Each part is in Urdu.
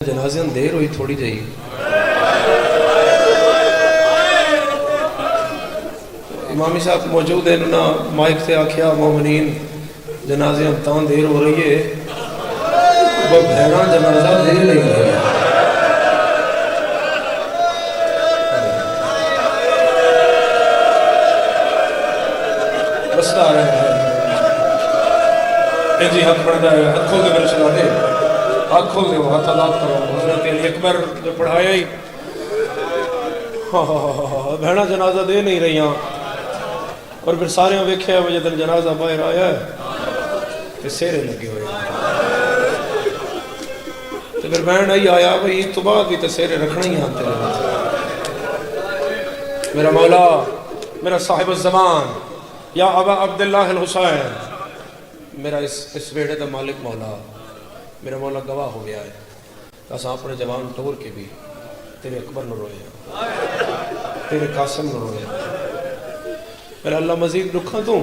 جنازے دیر ہوئی تھوڑی جی امامی صاحب موجود ہیں نا مائک سے آکھیا مومنین جنازے تاں دیر ہو رہی ہے وہ بھیڑا جنازہ دیر نہیں ہو رہی ہے رسدہ آ رہے ہیں جی حق پڑھ جائے حق کھول دے میرے سنا دے حق کھول دے وہ حق عذاب کرو حضرت علی اکبر جو پڑھایا ہی بھیڑا جنازہ دے نہیں رہی ہاں اور پھر سارے ہاں ویکھے ہیں وجہ دن جنازہ باہر آیا ہے کہ سیرے لگے ہوئے تو پھر بہن نہیں آیا بھئی تو بعد بھی تو سیرے رکھنا ہی آتے رہے میرا مولا میرا صاحب الزمان یا ابا عبداللہ الحسین میرا اس بیڑے دا مالک مولا میرا مولا گواہ ہو گیا ہے تاسا اپنے جوان ٹور کے بھی تیرے اکبر نہ روئے ہیں تیرے قاسم نہ روئے ہیں میرا اللہ مزید رکھا تو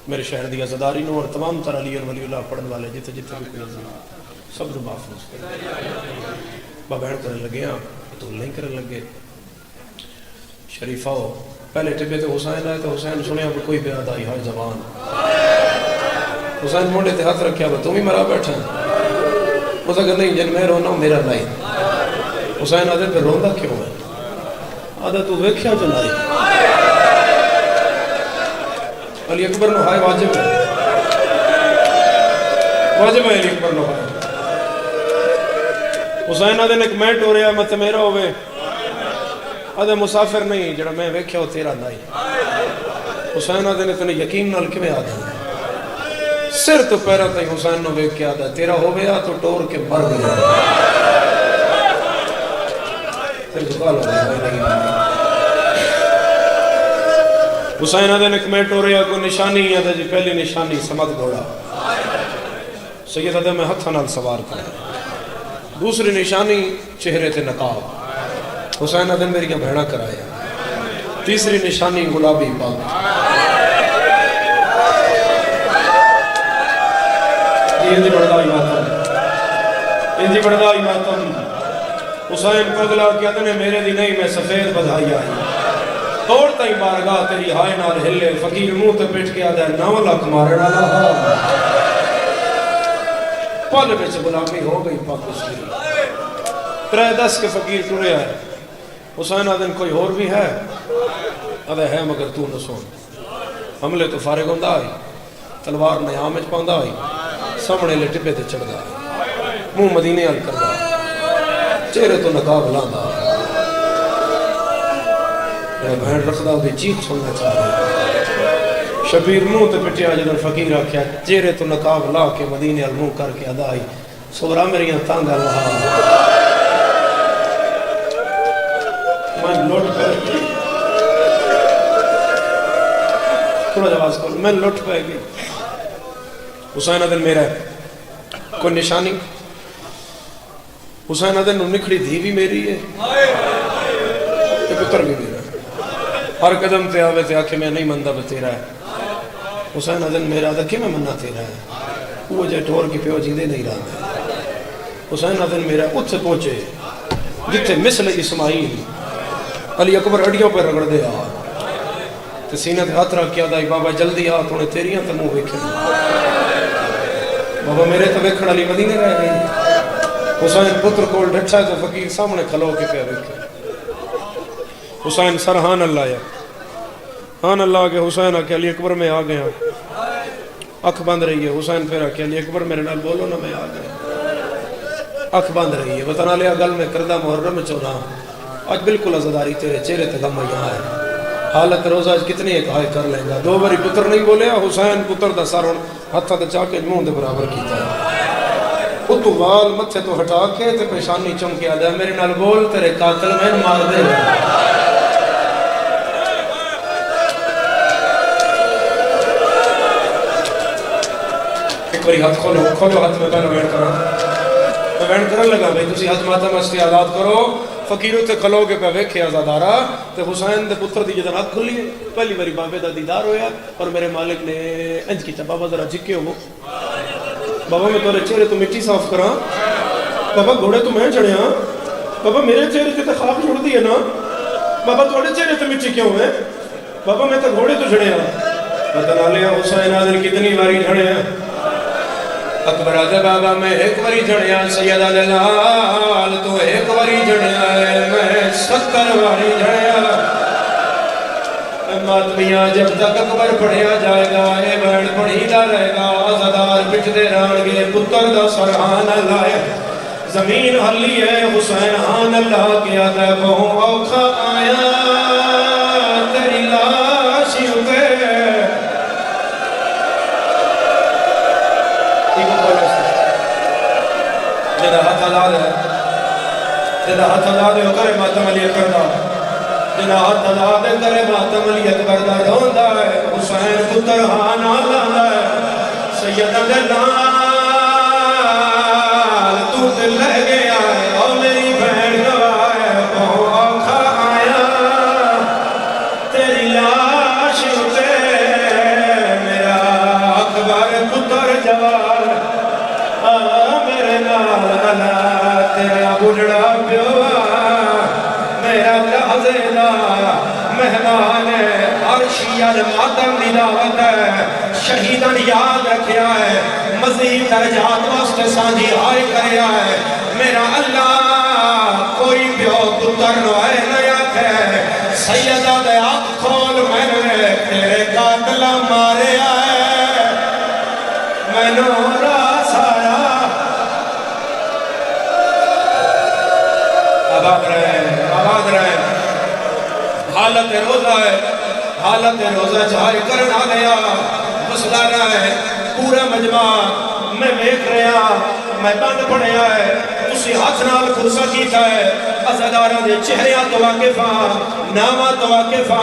میرے شہر دی عزداری نو اور تمام تر علی اور ولی اللہ پڑھن والے جتے جتے بھی کوئی عزیز سب نو محفوظ کر بابین کرن لگے ہیں تو نہیں کرن لگے شریفہ ہو پہلے ٹبے تے حسین آئے تو حسین سنیا پر کوئی بیاد آئی ہر زبان حسین موڑے تے ہاتھ رکھیا با تم ہی مرا بیٹھا وہ سا کہ نہیں جن میں رونا ہوں میرا نہیں حسین آدھے پھر روندہ کیوں ہے آدھے تو ویکھیا جنائی علی اکبر نو ہائے واجب ہے واجب ہے علی اکبر نو ہائے حسین آدھے نے کمنٹ ہو رہا مت میرا ہوئے آدھے مسافر نہیں جڑا میں ویکھیا ہو تیرا نہیں حسین آدھے نے تنے یقین نال کمیں آدھے سر تو پیرا تھی حسین نو ویکھ کے آدھا تیرا ہو گیا تو ٹور کے مر گیا پھر دکال ہو گیا حسین آدھے نے کمیٹ ہو رہا کوئی نشانی آدھا جی پہلی نشانی سمت گھوڑا سید آدھے میں ہتھا نال سوار کر دوسری نشانی چہرے تے نقاب حسین آدھے میری کیا بھیڑا کرایا تیسری نشانی گلابی پاک انجی بڑھدائی ماتم انجی بڑھدائی ماتم حسین پگلا کیا تنے میرے دی نہیں میں سفید بدھائی آئی توڑتا ہی بارگاہ تیری ہائے نال ہلے فقیر منہ تے پیٹ کے آدھا 9 لاکھ مارے ڈالا پل بچ غلامی ہو گئی پاکستانی 3-10 کے فقیر ٹرے آئے حسین آدھن کوئی اور بھی ہے آدھا ہے مگر تو نہ سون حملے تو فارغ ہوندہ آئی تلوار نیامج پاندہ آئی سامنے لے ٹپے تے چڑھ دا منہ مدینے حل کر دا چہرے تو نقاب لاندہ میرا بہن رکھ دا ہوئی چیخ سننا چاہ رہا شبیر منہ تے پٹیا جدن فقیر آکھیا چہرے تو نقاب لا کے مدینے حل منہ کر کے ادا آئی سورا میریاں تانگا اللہ میں لوٹ پہ تھوڑا جواز کرو میں لوٹ پہ گئی حسین عدن میرا ہے کوئی نشانی حسین عدن نکھڑی دھی بھی میری ہے یہ پتر بھی میرا ہے ہر قدم تے آوے تے آکھے میں نہیں مندہ بتیرا ہے حسین عدن میرا دا کہ میں منہ تیرا ہے وہ جائے ٹور کی پیو جیندے نہیں رہا ہے حسین عدن میرا اتھ سے پہنچے جتے مثل اسماعیل علی اکبر اڑیوں پر رگڑ دے آ تے سینہ تے ہاتھ رکھ کیا دائی بابا جلدی آ تونے تیریاں تے منہ ویکھے بابا میرے تو ویکھن علی مدینے رہ گئی حسین پتر کول ڈھٹا تو فقیر سامنے کھلو کے پہ ویکھے حسین سر ہان اللہ یا ہان اللہ کے حسین آکے علی اکبر میں آ گیا اکھ بند رہی ہے حسین پھر آکے علی اکبر میرے نال بولو نا میں آ گیا اکھ بند رہی ہے بتانا لیا گل میں کردہ محرم چونا آج بالکل عزداری تیرے چہرے تے غم یہاں ہے حالت روزہ آج کتنی ایک ہائے کر لیں گا 2 باری پتر نہیں بولے حسین پتر دا سر ہتھا تے چاہ کے منہ دے برابر کیتا ہے اتو وال متھے تو ہٹا کے تے پیشانی چم کے آدھا میرے نال بول تیرے قاتل میں مار دے ایک باری ہاتھ کھولو ہاتھ میں پہنو ویڑ میں ویڑ کرن لگا بھئی تسی ہاتھ ماتم استے آزاد کرو فقیروں تے کھلو کے پہ ویکھے آزادارا تے حسین دے پتر دی جدن ہاتھ کھلی پہلی باری بابے دا دیدار ہویا اور میرے مالک نے انج کی بابا ذرا جھکے ہو بابا میں تورے چہرے تو مٹی صاف کراں بابا گھوڑے تو میں چڑھے ہاں بابا میرے چہرے تے خاک چھوڑ دی ہے نا بابا تھوڑے چہرے تے مٹی کیوں ہے بابا میں تو گھوڑے تو چڑھے ہاں بتا لیا حسین آدھر کتنی باری چڑھے ہیں اکبر آدھے بابا میں ایک باری چڑھے ہاں سیدہ دلال تو ایک باری چڑھے ہیں میں 70 باری چڑھے ہاں ماتمیاں جب تک اکبر پڑھیا جائے گا اے بین پڑھی دا رہے گا آزادار پچھ دے ران گے پتر دا سرحان اللہ ہے زمین حلی ہے حسین آن اللہ کیا دے بہوں اوکھا آیا تیری لاشی ہوتے جدہ ہاتھ اللہ دے کرے ماتم علی اکبر جنہ ہاتھ اللہ دے کرے ماتم علی اکبر دا روندہ ہے حسین پتر ہانا لاندہ ہے سیدہ دلال تو دل لے گیا ہے اور میری بہن گواہ ہے بہو آنکھا آیا تیری لاش اتے میرا اکبر پتر جوال میرے نال اللہ تیرا بڑھڑا پیوا میرا لحظیدہ مہمان عرشیت ماتم دلاوت ہے شہیدن یاد رکھیا ہے مزید درجات واسطے سانجی آئے کریا ہے میرا اللہ کوئی پیو پتر نوائے نیات ہے سیدہ دے آنکھ کھول میں نے تیرے قاتلہ مارے آئے میں نورا سایا آباد رہے حالت روزہ جائے کرنا لیا مسئلہ رہے پورا مجمع میں بیک رہا میں بند پڑھیا ہے اسی ہاتھ نال خرسہ کیتا ہے ازادارہ دے چہریاں تو واقفہ نامہ تو واقفہ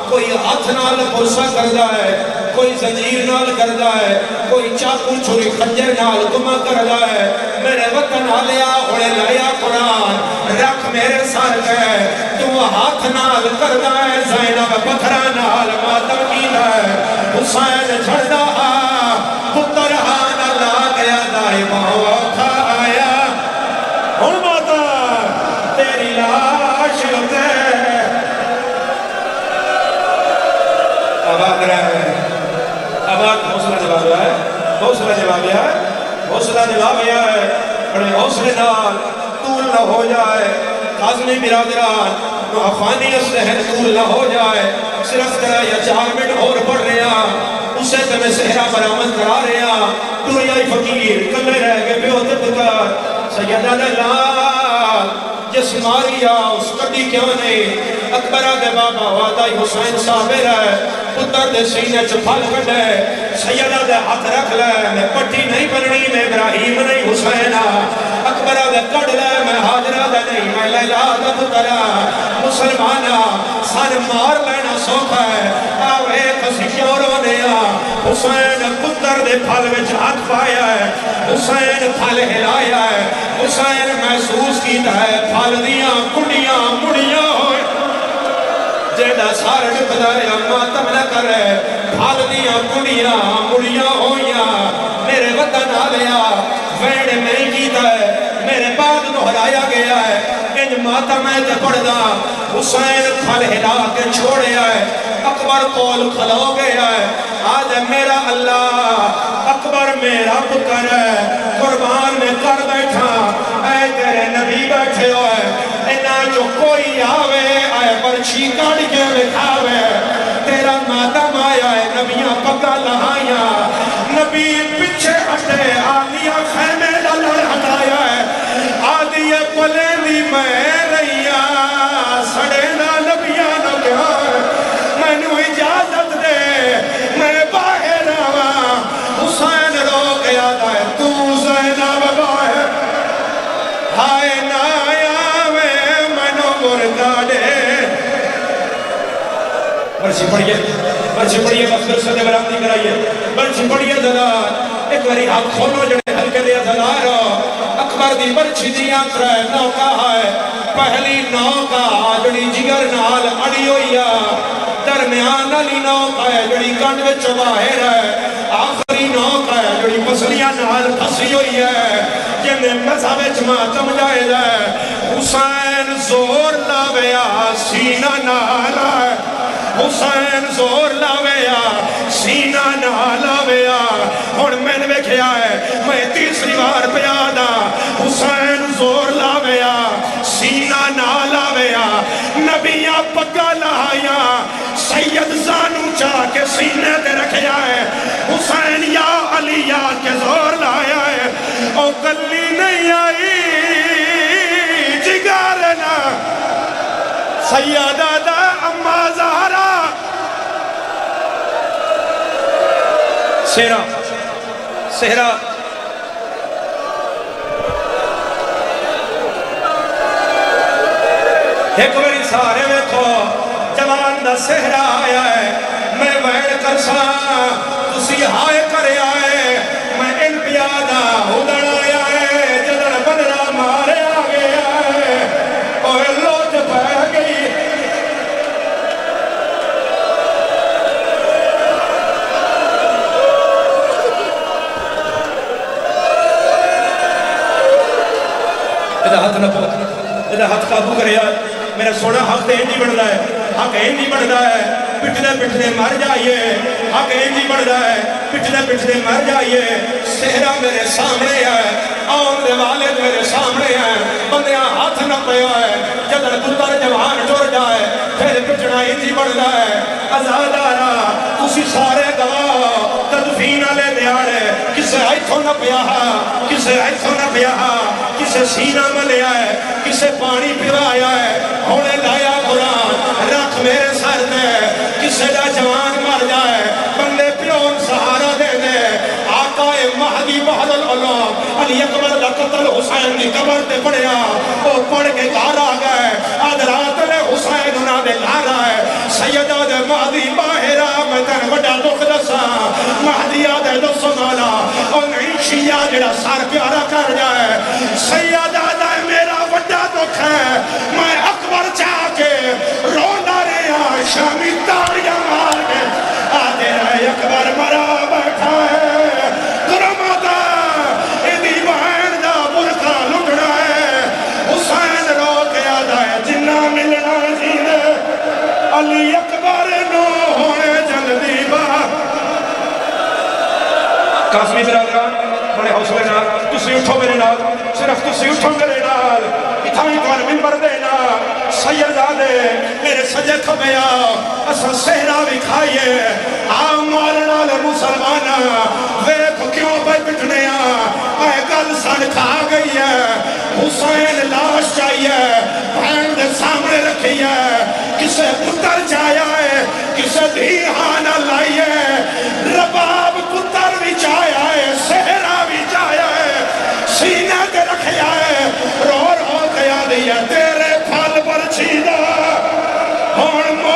کوئی ہاتھ نال خرسہ کردہ ہے کوئی زنجیر نال کردہ ہے کوئی چاکو چھوڑی خنجر نال گمہ کردہ ہے میرے وطن آلیا اڑے لیا قرآن رکھ میرے سر ہے تو ہاتھ نال کردہ ہے زینب پتھرہ نال ماتم کیتا ہے حسین جھڑدہ پتر ہاں اللہ گیا دائی موقع آیا ہن ماتا تیری لاش ہوتے آباد رہے آباد حوصلہ جواب ہے بڑے حوصلے نال طول نہ ہو جائے قاضمی برادران نوحفانی اسلحن طول نہ ہو جائے صرف کرا یا 4 منٹ اور پڑھ رہے ہیں اسے تمہیں سہرہ برآمد کرا رہے ہیں توریائی فقیر کلے رہ گئے بیوتے پتر سیدہ دلال جس ماریا اس کٹی کیوں نہیں اکبرہ دے بابا وعدائی حسین صابر ہے پتر دے سینے چپھل کٹے سیدہ دے ہاتھ رکھ لے میں پٹی نہیں بننی میں ابراہیم نہیں حسینہ اکبرہ دے کڑ لے میں حاجرہ دے نہیں میں لیلہ دے پترہ مسلمانہ سن مار لینا سوکھا ہے آوے کسی کیوں رونے حسین پتر دے پھل وچ ہاتھ پایا ہے حسین پھل ہلایا ہے حسین محسوس کیتا ہے پھل دیاں کڑیاں مڑیاں ہوئے جیدہ سارے بدائے ماتم نہ کرے پھل دیاں کڑیاں مڑیاں ہوئیاں میرے وطن آلیا ویڑے میں کیتا ہے میرے بعد دہرایا گیا ہے انج ماتم ہے تے پڑھدا حسین پھل ہلا کے چھوڑے آئے اکبر کول کھلو گیا ہے آج میرا اللہ اکبر میرا پتر ہے قربان میں کر بیٹھا اے تیرے نبی بیٹھے ہوئے اینا جو کوئی آوے آئے برچی کڑ کے بکھاوے تیرا ماتم آیا ہے نبیاں پکا لہائیاں نبی پچھے ہٹے آلیاں خیمے لڑ ہٹایا ہے آدھی پلے دی میں رہیا سڑے نہ نبیاں نہ گیا میں نو اجازت دے میں باہر آواں حسین رو گیا دائے تو زینب باہر ہائے نایا میں نو مردہ دے برچی پڑھئے مصدر سے برابطی کرائیے برچی پڑھئے زلال ایک باری آپ کھولو جڑے ہلکے دیا زلال اکبر دی برچی دی آنکھ رہے نوکا ہے پہلی نوکا جڑی جگر نال اڑی ہوئی درمیان علی نوکا ہے جڑی کنڈ وچ باہر ہے آخری نوکا ہے جڑی پسلیاں نال پھسی ہوئی ہے جے کہنے مذہب ماتم جائز ہے حسین زور لاویا سینہ نالا حسین زور لاویا سینہ نالاویا اور میں نے کیا ہے میں تیسری بار پیادا حسین زور لاویا سینہ نالاویا نبیاں پگا لایا سید زانو چاہ کے سینے دے رکھیا ہے حسین یا علی یا کے زور لایا ہے او گلی نہیں آئی جگارنا سیدہ دا اما زہرا سہرا سہرا ایک بری سارے ویکھو جوان دا سہرا آیا ہے میں وین کرسا تسی ہائے کرے آئے میں ان پیادا ادھڑ آیا ہے جدڑ بنرا مارے آگے آئے اوہ لوٹ پہ گئی ادھا ہاتھ نہ پہت ادھا ہاتھ قابو کرے آئے میرا سونا حق تے نہیں بڑھ رہا ہے حق نہیں بڑھ رہا ہے پٹھنے مر جائیے حق نہیں بڑھ رہا ہے پٹھنے مر جائیے سہرا میرے سامنے ہے آن دے والد میرے سامنے ہے بندیاں ہاتھ نہ پیا ہے جدر پتر جوان ٹور جائے پھر پٹھنا نہیں بڑھ رہا ہے ازادارا اسی سارے گواہ تدفین لے دیارے کسے ایتھوں نہ پیا کسے ایتھوں نہ پیا کسے سینہ ملیا ہے کسے پانی پیوایا ہے ہونے لایا قرآن رکھ میرے سر دے کسے دا جوان مر جائے بندے پیون سہارا دے دے آقا مہدی بہد العلوم علی اکبر دا قتل حسین دی قبر تے پڑیا وہ پڑھ کے گھر آ گئے آدھرات نے حسین انہاں دے گھر آئے سیدہ دے مہدی باہرہ میں تن وڈا دکھ دسا مہدی آدھے دسو مالا اور نہیں شیعہ جڑا سار پیارا کر جائے سیدہ دے میرا وڈا دکھ ہے میں اکبر چاہ کے رونا رہا شامی تاریاں مار کے آدھے رہے اکبر مرا بیٹھا ہے درماتا ایدی بہن دا برکا لکڑا ہے حسین رو کے آدھا ہے جنہ ملنا جینے علی اکبر نو ہونے جلدی باہ قاسمی برادران بڑے حوصلے نال تسی اٹھو میرے نال صرف تسی اٹھو میرے نال اتھائی توان منبر دینا سیدادے میرے سجے کھبیا اسا سہرا بھی کھائیے آم مالنا لے مسلمانا ویک کیوں بھائی پٹھنیا اے گل سن کھا گئی ہے حسین لاش چاہیے بہن دے سامنے رکھی ہے کسے پتر چاہیا ہے کسے دھی ہانا لائیے